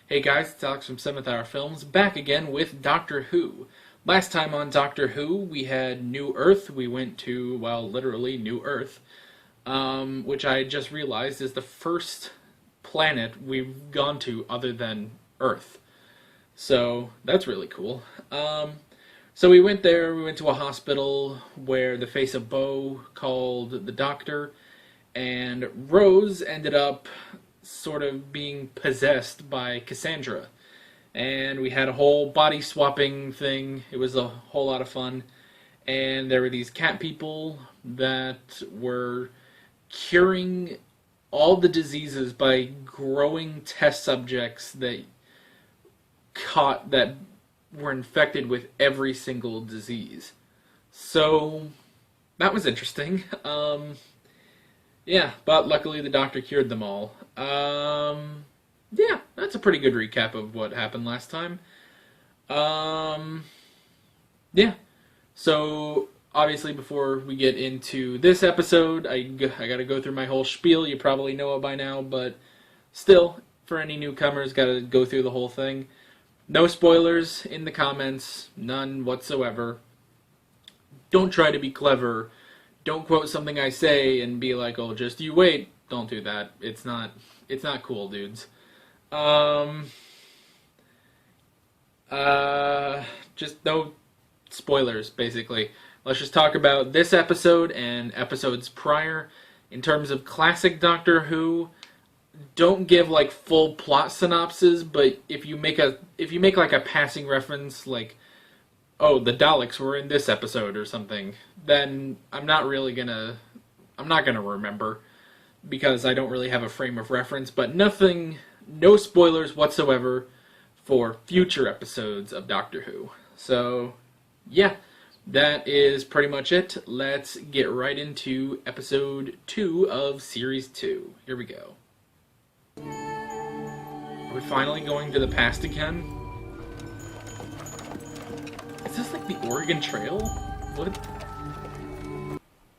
Hey guys, it's Alex from 7th Hour Films, back again with Doctor Who. Last time on Doctor Who, we had New Earth. We went to, well, literally New Earth, which I just realized is the first planet we've gone to other than Earth. So, that's really cool. So we went there, we went to a hospital where the face of Bo called the doctor, and Rose ended up sort of being possessed by Cassandra. And we had a whole body swapping thing. It was a whole lot of fun. And there were these cat people that were curing all the diseases by growing test subjects that were infected with every single disease. So that was interesting. Yeah, but luckily the doctor cured them all. Yeah, that's a pretty good recap of what happened last time. Yeah. So, obviously, before we get into this episode, I gotta go through my whole spiel. You probably know it by now, but still, for any newcomers, gotta go through the whole thing. No spoilers in the comments, none whatsoever. Don't try to be clever. Don't quote something I say and be like, "Oh, just you wait." Don't do that. It's not cool, dudes. Just no spoilers, basically. Let's just talk about this episode and episodes prior. In terms of classic Doctor Who, don't give like full plot synopses, but if you make like a passing reference, like, oh, the Daleks were in this episode or something, then I'm not gonna remember, because I don't really have a frame of reference, but no spoilers whatsoever for future episodes of Doctor Who. So, yeah, that is pretty much it. Let's get right into episode 2 of series 2. Here we go. Are we finally going to the past again? Is this like the Oregon Trail? What?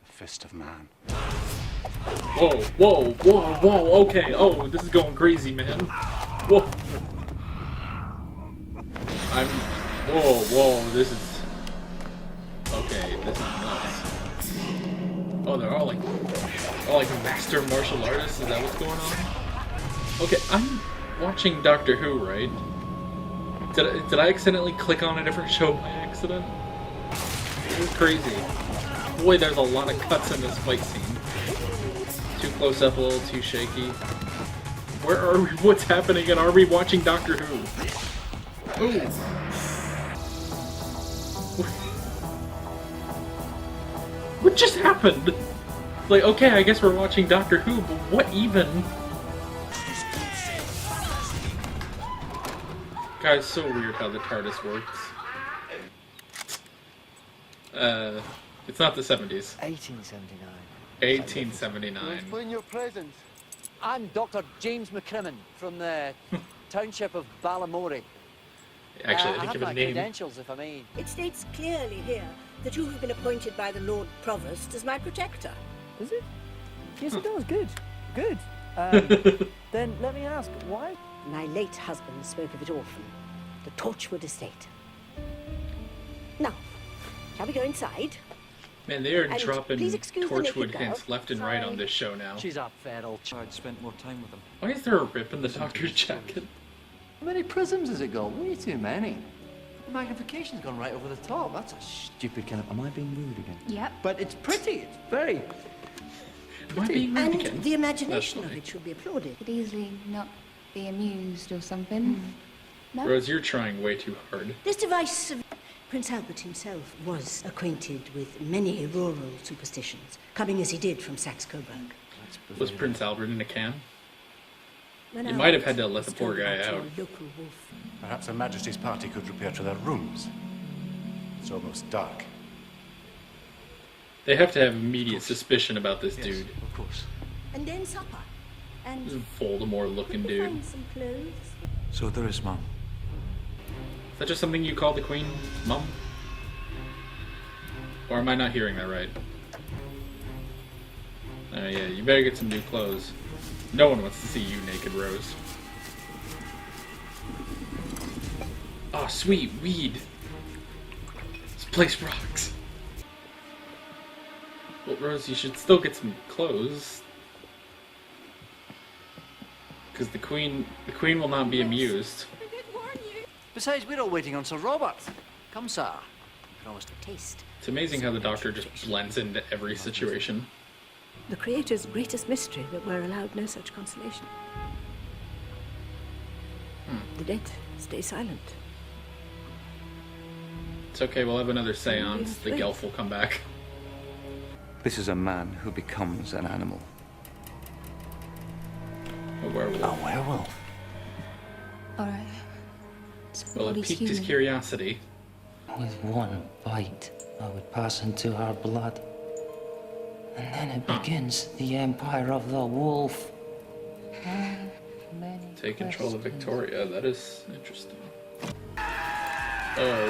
Fist of Man. Whoa, whoa, whoa, whoa, okay. Oh, this is going crazy, man. Whoa. Whoa, this is... Okay, this is nuts. Oh, they're all like master martial artists? Is that what's going on? Okay, I'm watching Doctor Who, right? Did I accidentally click on a different show by accident? This is crazy. Boy, there's a lot of cuts in this fight scene. Too close up, a little too shaky. Where are we? What's happening? And are we watching Doctor Who? Ooh. What just happened? Like, okay, I guess we're watching Doctor Who, but what even? Guys, so weird how the TARDIS works. It's not the 70s. 1879. 1879. Explain your presence. I'm Dr. James McCrimmon from the township of Balamory. Actually, I I think have of a my name. credentials, if I may. It states clearly here that you have been appointed by the Lord Provost as my protector. Is it? Yes, it does. Good. Good. Then let me ask, why? My late husband spoke of it often. The Torchwood estate. Now, shall we go inside? Man, they are And dropping please excuse the naked Torchwood girl. hints left and right on this show now. She's a feral I'd spent more time with him. Why is there a rip in the doctor's jacket? How many prisms has it got? Way too many. The magnification's gone right over the top. That's a stupid kind of... Am I being rude again? Yep. But it's pretty. It's very... Am I being rude And again? the imagination That's of funny. it should be applauded. Could easily not be amused or something. No? Rose, you're trying way too hard. This device of Prince Albert himself was acquainted with many rural superstitions, coming as he did from Saxe-Coburg. Was Prince Albert in a can? When You might have Albert had to let the was poor told guy about your out. local wolf. Perhaps Her Majesty's party could repair to their rooms. It's almost dark. They have to have immediate suspicion about this Yes, dude. of course. And then supper. And This is a Voldemort-looking could we dude. find some clothes? So there is, Mum. Is that just something you call the Queen, Mum? Or am I not hearing that right? Oh yeah, you better get some new clothes. No one wants to see you naked, Rose. Oh, sweet weed. This place rocks. Well, Rose, you should still get some clothes. Because the queen will not be amused. Besides, we're all waiting on Sir Robert. Come, sir. Promised A taste. It's amazing how the Doctor just blends into every situation. The Creator's greatest mystery that we're allowed no such consolation. The dead stay silent. It's okay, we'll have another seance. The Gelf will come back. This is a man who becomes an animal. A werewolf. werewolf? All right. So Well, it he's piqued his human. curiosity. With one bite, I would pass into our blood. And then it begins the empire of the wolf. Take control of Victoria. That is interesting. Oh,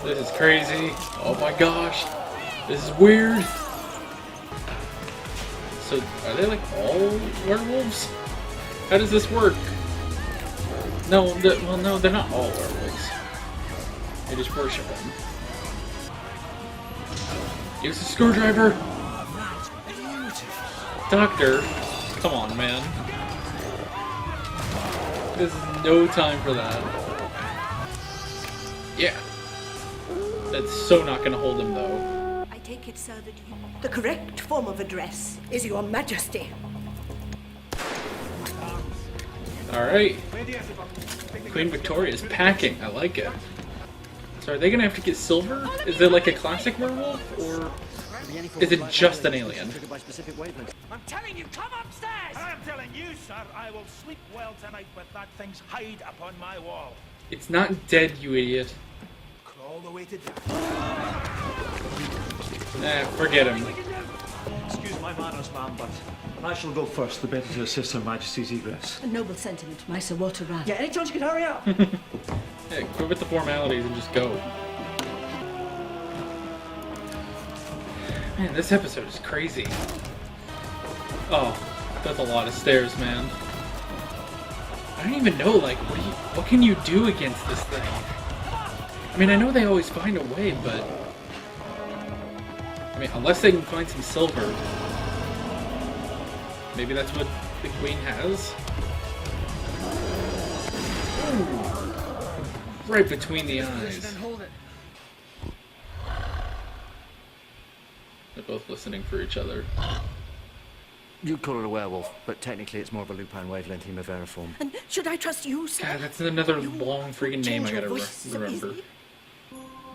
this is crazy. Oh my gosh, this is weird. So, are they like all werewolves? How does this work? No, well, no, they're not all werewolves. They just worship them. Use the screwdriver. Doctor, come on, man. This is no time for that. Yeah. That's so not gonna hold him, though. I take it, sir, that the correct form of address is Your Majesty. Alright. Queen Victoria is packing. I like it. So are they gonna have to get silver? Is it like a classic werewolf, or is it just an alien? I'm telling you, come upstairs! I'm telling you, sir, I will sleep well tonight with that thing's hide upon my wall. It's not dead, you idiot. Crawl the way to death. Nah, forget him. Excuse my manners, ma'am, but I shall go first, the better to assist Her Majesty's egress. A noble sentiment, my Sir Walter Raleigh. Yeah, any chance you could hurry up? Yeah, quit with the formalities and just go. Man, this episode is crazy. Oh, that's a lot of stairs, man. I don't even know, like, what can you do against this thing? I mean, I know they always find a way, but... I mean, unless they can find some silver. Maybe that's what the queen has? Ooh. Right between the eyes. They're both listening for each other. You'd call it a werewolf, but technically it's more of a lupine wavelength hemiveriform. And should I trust you, sir? God, that's another long freaking name I gotta remember.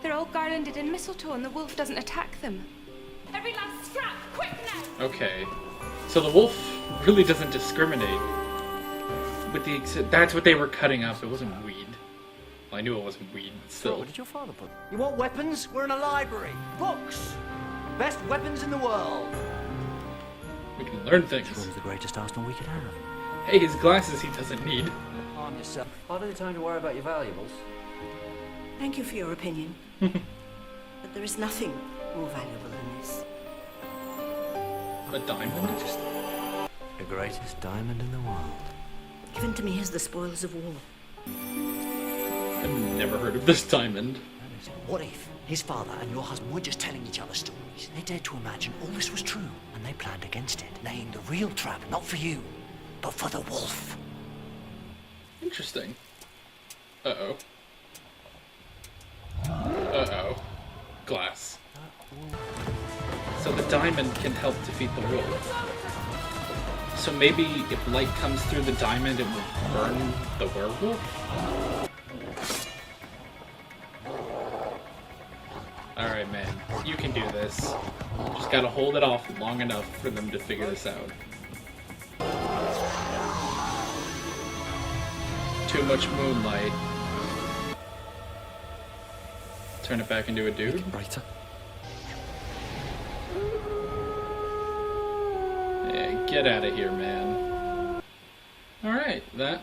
They're all garlanded in mistletoe and the wolf doesn't attack them. Every last scrap, quick now! Okay. So the wolf really doesn't discriminate. With the that's what they were cutting up. It wasn't weed. Well, I knew it wasn't weed, but still. What did your father put? You want weapons? We're in a library. Books! Best weapons in the world. We can learn things. This room's the greatest arsenal we could have. Hey, his glasses he doesn't need. Arm yourself. Hardly the time to worry about your valuables. Thank you for your opinion. But there is nothing more valuable than this. A diamond? The greatest diamond in the world. Given to me as the spoils of war. I've never heard of this diamond. What if his father and your husband were just telling each other stories? They dared to imagine all this was true, and they planned against it, laying the real trap not for you, but for the wolf. Interesting. Uh-oh. Uh-oh. Glass. So the diamond can help defeat the wolf. So maybe if light comes through the diamond, it will burn the werewolf? Alright, man. You can do this. Just gotta hold it off long enough for them to figure this out. Too much moonlight. Turn it back into a dude? Brighter. Yeah, get out of here, man. Alright, that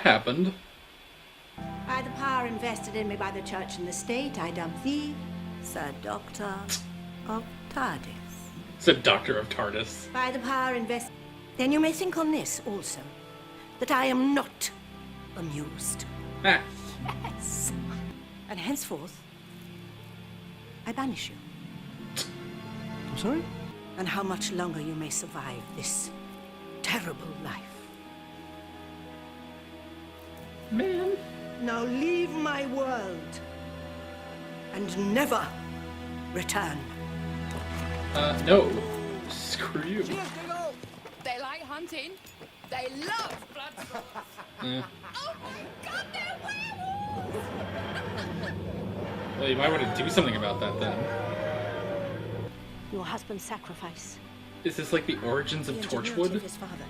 happened. By the power invested in me by the church and the state, I dub thee Sir Doctor of TARDIS. It's a Doctor of TARDIS. By the power invested... Then you may think on this also, that I am not amused. Ah. Yes. And henceforth, I banish you. I'm sorry? And how much longer you may survive this terrible life. Man. Now leave my world and never return. No. Screw you. They like hunting. They love blood sports. Oh my god, they're werewolves! Well, you might want to do something about that then. Your husband's sacrifice. Is this like the origins of The ingenuity Torchwood? of his father.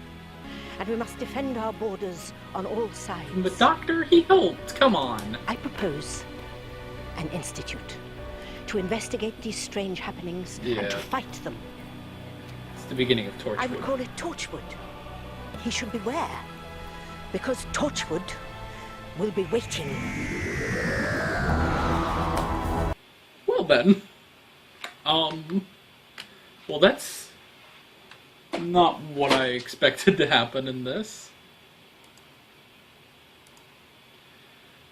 And we must defend our borders on all sides. The Doctor, he helped. Come on. I propose an institute to investigate these strange happenings and to fight them. It's the beginning of Torchwood. I would call it Torchwood. He should beware, because Torchwood will be waiting. Well then. Well, that's not what I expected to happen in this.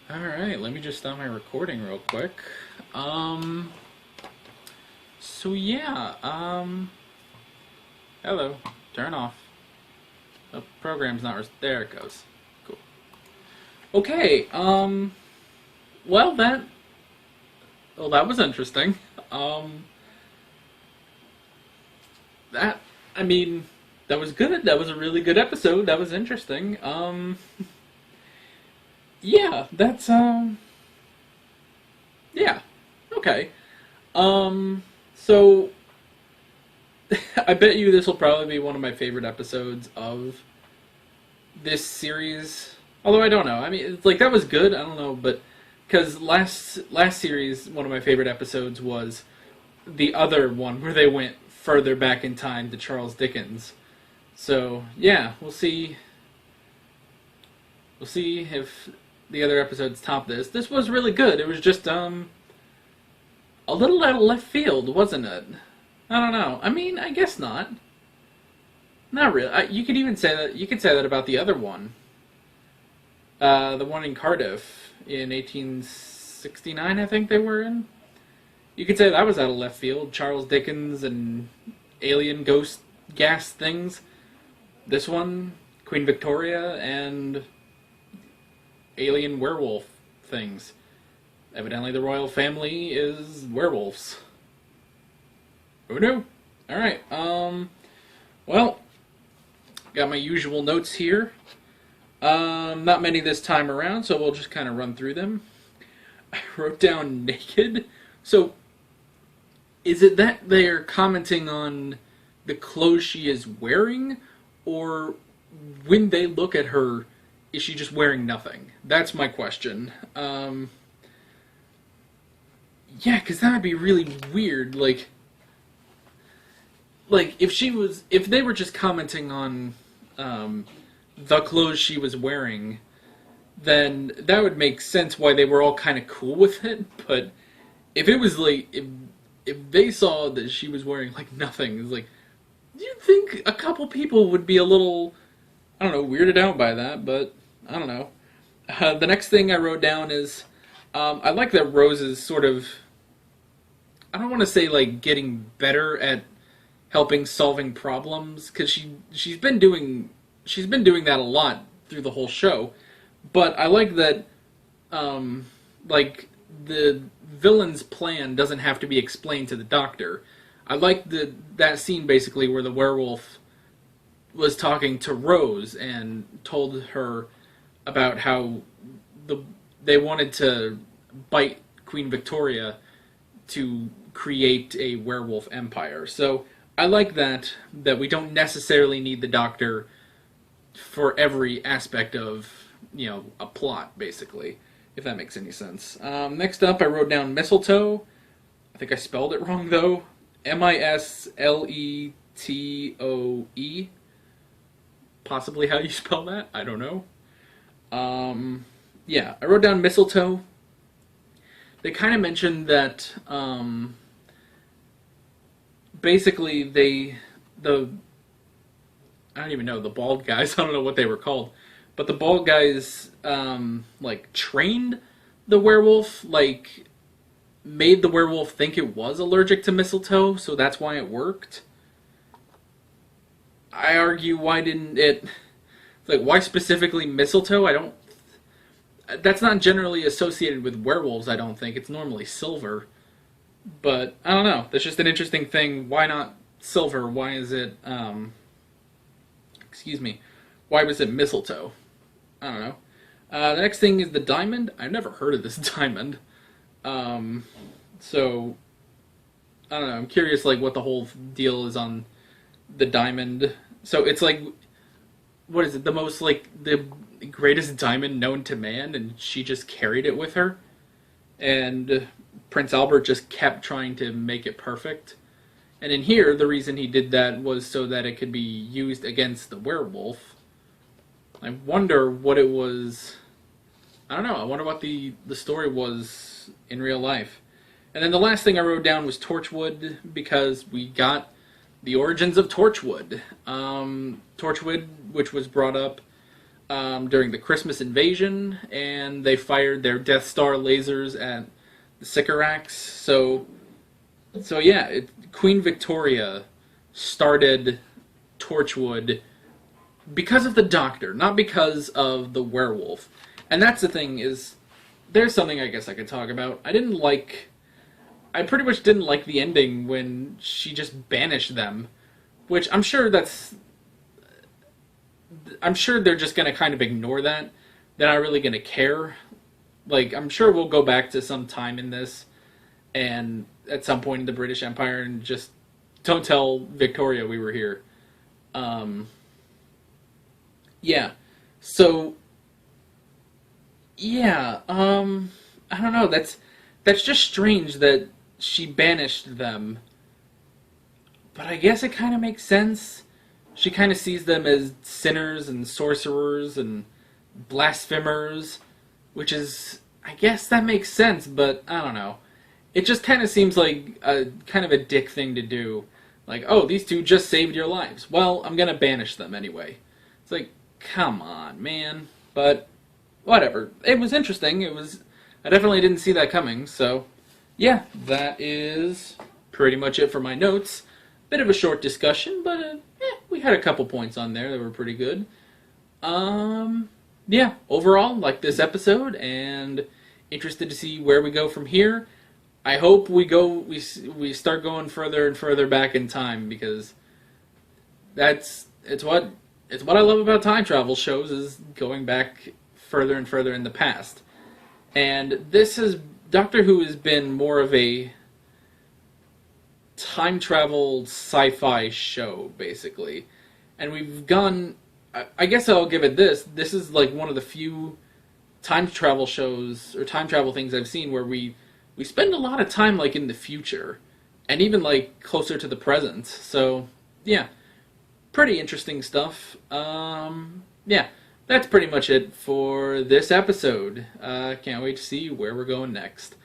Alright, let me just stop my recording real quick. So yeah, hello, turn off. The program's not, there it goes. Cool. Okay, well that was interesting. I mean, that was good. That was a really good episode. That was interesting. Yeah, that's, yeah, okay. So, I bet you this will probably be one of my favorite episodes of this series. Although I don't know. I mean, it's like, that was good. I don't know, but, because last series, one of my favorite episodes was the other one where they went further back in time to Charles Dickens. So, yeah, we'll see. We'll see if the other episodes top this. This was really good. It was just, a little out of left field, wasn't it? I don't know. I mean, I guess not. Not really. You could even say that. You could say that about the other one. The one in Cardiff in 1869, I think they were in. You could say that was out of left field. Charles Dickens and alien ghost gas things. This one, Queen Victoria and alien werewolf things. Evidently the royal family is werewolves. Who knew? Alright, well, got my usual notes here. Not many this time around, so we'll just kind of run through them. I wrote down naked. So, is it that they're commenting on the clothes she is wearing? Or when they look at her, is she just wearing nothing? That's my question. Yeah, because that would be really weird. Like if they were just commenting on the clothes she was wearing, then that would make sense why they were all kind of cool with it. But if it was like, if they saw that she was wearing like nothing, it's like, you'd think a couple people would be a little, I don't know, weirded out by that, but I don't know. The next thing I wrote down is, I like that Rose is sort of, I don't want to say like getting better at helping solving problems, because she's been doing that a lot through the whole show. But I like that, like the villain's plan doesn't have to be explained to the Doctor. I like that scene basically where the werewolf was talking to Rose and told her about how they wanted to bite Queen Victoria to create a werewolf empire. So I like that we don't necessarily need the Doctor for every aspect of, you know, a plot, basically, if that makes any sense. Next up, I wrote down mistletoe. I think I spelled it wrong, though. Misletoe. Possibly how you spell that? I don't know. Yeah, I wrote down mistletoe. They kind of mentioned that, basically I don't even know, the bald guys, I don't know what they were called, but the bald guys, like, trained the werewolf, like, made the werewolf think it was allergic to mistletoe, so that's why it worked. I argue, why didn't it... Like, why specifically mistletoe? I don't... That's not generally associated with werewolves, I don't think. It's normally silver. But, I don't know. That's just an interesting thing. Why not silver? Why is it, excuse me. Why was it mistletoe? I don't know. The next thing is the diamond. I've never heard of this diamond. So, I don't know. I'm curious, like, what the whole deal is on the diamond. So, it's like, what is it? The most, like, the greatest diamond known to man, and she just carried it with her. And Prince Albert just kept trying to make it perfect. And in here, the reason he did that was so that it could be used against the werewolf. I wonder what it was... I don't know. I wonder what the story was in real life. And then the last thing I wrote down was Torchwood, because we got the origins of Torchwood. Torchwood, which was brought up during the Christmas invasion, and they fired their Death Star lasers at the Sycorax. So yeah, Queen Victoria started Torchwood because of the Doctor, not because of the werewolf. And that's the thing, is there's something I guess I could talk about. I pretty much didn't like the ending when she just banished them, which I'm sure they're just going to kind of ignore that. They're not really going to care. Like, I'm sure we'll go back to some time in this, and at some point in the British Empire, and just don't tell Victoria we were here. Yeah. So, yeah, I don't know, that's just strange that she banished them. But I guess it kind of makes sense. She kind of sees them as sinners and sorcerers and blasphemers, which is, I guess that makes sense, but I don't know. It just kind of seems like a kind of a dick thing to do. Like, oh, these two just saved your lives. Well, I'm gonna banish them anyway. It's like, come on, man. But whatever. It was interesting. I definitely didn't see that coming, so yeah, that is pretty much it for my notes. Bit of a short discussion, but we had a couple points on there that were pretty good. Yeah, overall, like this episode, and interested to see where we go from here. I hope we start going further and further back in time, because it's what I love about time travel shows, is going back further and further in the past. And Doctor Who has been more of a time travel sci-fi show, basically. And we've gone, I guess I'll give it this is like one of the few time travel shows, or time travel things I've seen, where we spend a lot of time, like, in the future, and even, like, closer to the present. So, yeah, pretty interesting stuff. Yeah, that's pretty much it for this episode. Can't wait to see where we're going next.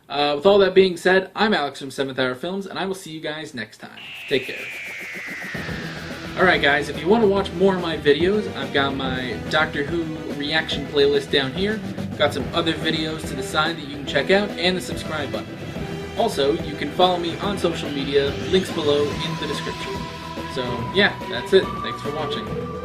With all that being said, I'm Alex from 7th Hour Films, and I will see you guys next time. Take care. Alright guys, if you want to watch more of my videos, I've got my Doctor Who reaction playlist down here. Got some other videos to the side that you can check out, and the subscribe button. Also, you can follow me on social media, links below in the description. So, yeah, that's it. Thanks for watching.